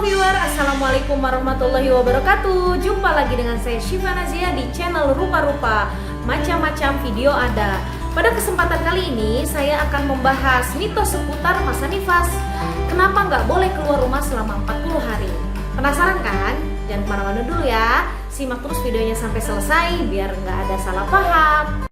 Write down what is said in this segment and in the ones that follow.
viewer, Assalamualaikum warahmatullahi wabarakatuh. Jumpa lagi dengan saya Syifa Nazia di channel Rupa-Rupa. Macam-macam video ada. Pada kesempatan kali ini saya akan membahas mitos seputar masa nifas. Kenapa nggak boleh keluar rumah selama 40 hari? Penasaran kan? Jangan kemana-mana dulu ya. Simak terus videonya sampai selesai biar nggak ada salah paham.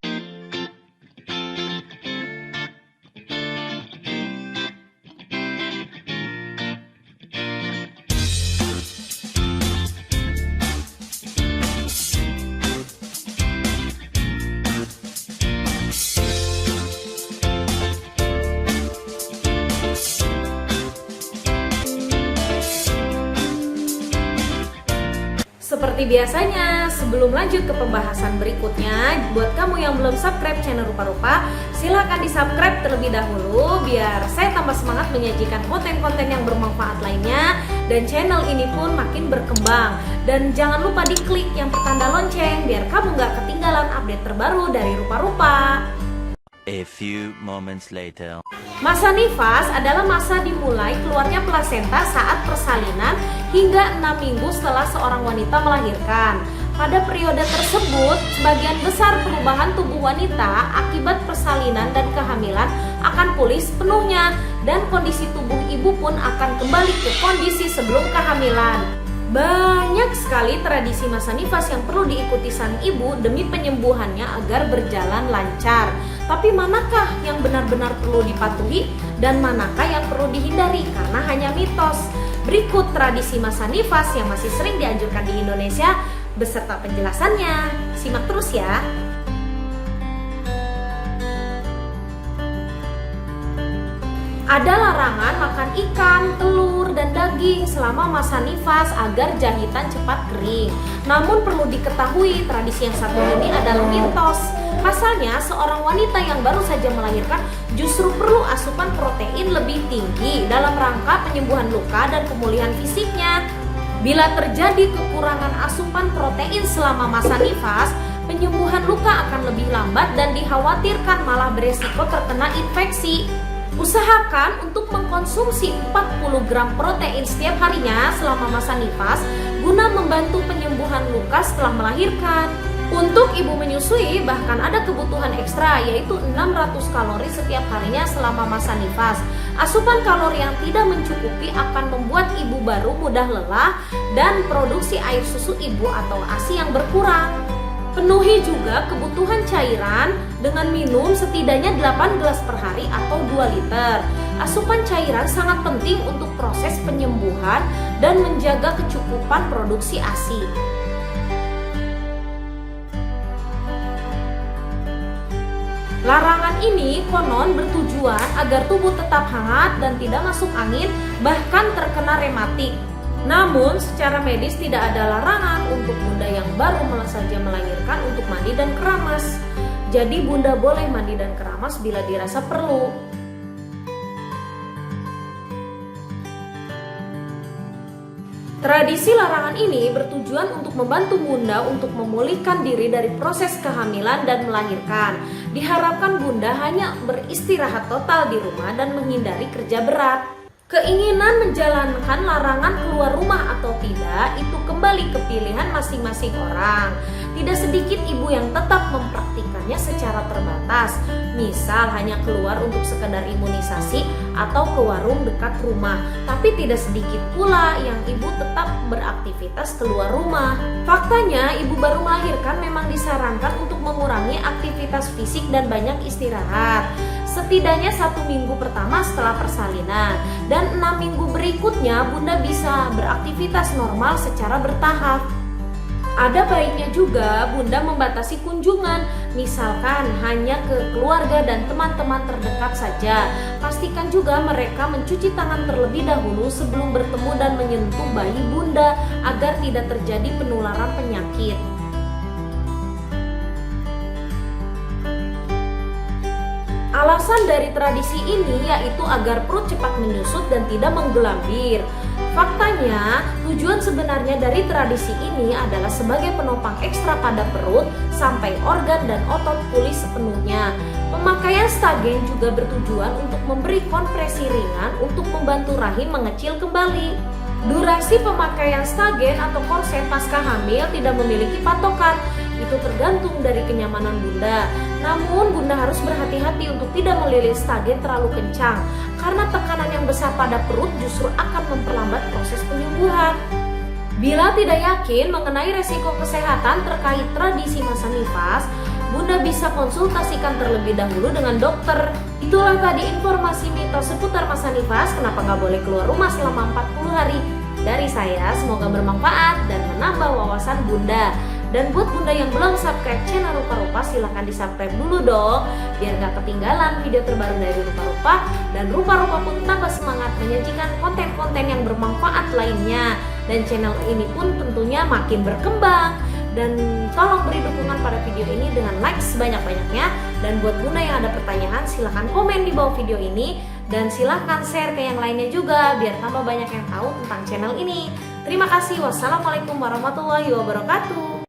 Seperti biasanya, sebelum lanjut ke pembahasan berikutnya, buat kamu yang belum subscribe channel Rupa-Rupa, silahkan di-subscribe terlebih dahulu biar saya tambah semangat menyajikan konten-konten yang bermanfaat lainnya dan channel ini pun makin berkembang. Dan jangan lupa diklik yang pertanda lonceng biar kamu nggak ketinggalan update terbaru dari Rupa-Rupa. A few moments later. Masa nifas adalah masa dimulai keluarnya plasenta saat persalinan hingga 6 minggu setelah seorang wanita melahirkan. Pada periode tersebut, sebagian besar perubahan tubuh wanita akibat persalinan dan kehamilan akan pulih sepenuhnya dan kondisi tubuh ibu pun akan kembali ke kondisi sebelum kehamilan. Banyak sekali tradisi masa nifas yang perlu diikuti sang ibu demi penyembuhannya agar berjalan lancar. Tapi manakah yang benar-benar perlu dipatuhi dan manakah yang perlu dihindari karena hanya mitos? Berikut tradisi masa nifas yang masih sering dianjurkan di Indonesia beserta penjelasannya. Simak terus ya. Ada larangan makan ikan, telur, dan daging selama masa nifas agar jahitan cepat kering. Namun perlu diketahui tradisi yang satu ini adalah mitos. Pasalnya seorang wanita yang baru saja melahirkan justru perlu asupan protein lebih tinggi dalam rangka penyembuhan luka dan pemulihan fisiknya. Bila terjadi kekurangan asupan protein selama masa nifas, penyembuhan luka akan lebih lambat dan dikhawatirkan malah beresiko terkena infeksi. Usahakan untuk mengkonsumsi 40 gram protein setiap harinya selama masa nifas guna membantu penyembuhan luka setelah melahirkan. Untuk ibu menyusui bahkan ada kebutuhan ekstra yaitu 600 kalori setiap harinya selama masa nifas. Asupan kalori yang tidak mencukupi akan membuat ibu baru mudah lelah dan produksi air susu ibu atau ASI yang berkurang. Penuhi juga kebutuhan cairan dengan minum setidaknya 8 gelas per hari atau 2 liter. Asupan cairan sangat penting untuk proses penyembuhan dan menjaga kecukupan produksi ASI. Larangan ini konon bertujuan agar tubuh tetap hangat dan tidak masuk angin bahkan terkena rematik. Namun secara medis tidak ada larangan untuk bunda yang baru saja melahirkan untuk mandi dan keramas. Jadi bunda boleh mandi dan keramas bila dirasa perlu. Tradisi larangan ini bertujuan untuk membantu bunda untuk memulihkan diri dari proses kehamilan dan melahirkan. Diharapkan bunda hanya beristirahat total di rumah dan menghindari kerja berat. Keinginan menjalankan larangan keluar rumah atau tidak itu kembali ke pilihan masing-masing orang. Tidak sedikit ibu yang tetap mempraktikannya secara terbatas, misal hanya keluar untuk sekedar imunisasi atau ke warung dekat rumah. Tapi tidak sedikit pula yang ibu tetap beraktivitas keluar rumah. Faktanya ibu baru melahirkan memang disarankan untuk mengurangi aktivitas fisik dan banyak istirahat. Setidaknya 1 minggu pertama setelah persalinan dan 6 minggu berikutnya bunda bisa beraktivitas normal secara bertahap. Ada baiknya juga bunda membatasi kunjungan, misalkan hanya ke keluarga dan teman-teman terdekat saja. Pastikan juga mereka mencuci tangan terlebih dahulu sebelum bertemu dan menyentuh bayi bunda agar tidak terjadi penularan penyakit. Alasan dari tradisi ini yaitu agar perut cepat menyusut dan tidak menggelambir. Faktanya, tujuan sebenarnya dari tradisi ini adalah sebagai penopang ekstra pada perut sampai organ dan otot pulih sepenuhnya. Pemakaian stagen juga bertujuan untuk memberi kompresi ringan untuk membantu rahim mengecil kembali. Durasi pemakaian stagen atau korset pasca hamil tidak memiliki patokan. Itu tergantung dari kenyamanan Bunda. Namun Bunda harus berhati-hati untuk tidak melilit stagen terlalu kencang, karena tekanan yang besar pada perut justru akan memperlambat proses penyembuhan. Bila tidak yakin mengenai resiko kesehatan terkait tradisi masa nifas, Bunda bisa konsultasikan terlebih dahulu dengan dokter. Itulah tadi informasi mitos seputar masa nifas, kenapa nggak boleh keluar rumah selama 40 hari. Dari saya, semoga bermanfaat dan menambah wawasan Bunda. Dan buat Bunda yang belum subscribe channel Rupa-Rupa, silahkan di subscribe dulu dong, biar gak ketinggalan video terbaru dari Rupa-Rupa. Dan Rupa-Rupa pun tambah semangat menyajikan konten-konten yang bermanfaat lainnya. Dan channel ini pun tentunya makin berkembang. Dan tolong beri dukungan pada video ini dengan like sebanyak-banyaknya. Dan buat Bunda yang ada pertanyaan, silahkan komen di bawah video ini. Dan silahkan share ke yang lainnya juga, biar tambah banyak yang tahu tentang channel ini. Terima kasih. Wassalamualaikum warahmatullahi wabarakatuh.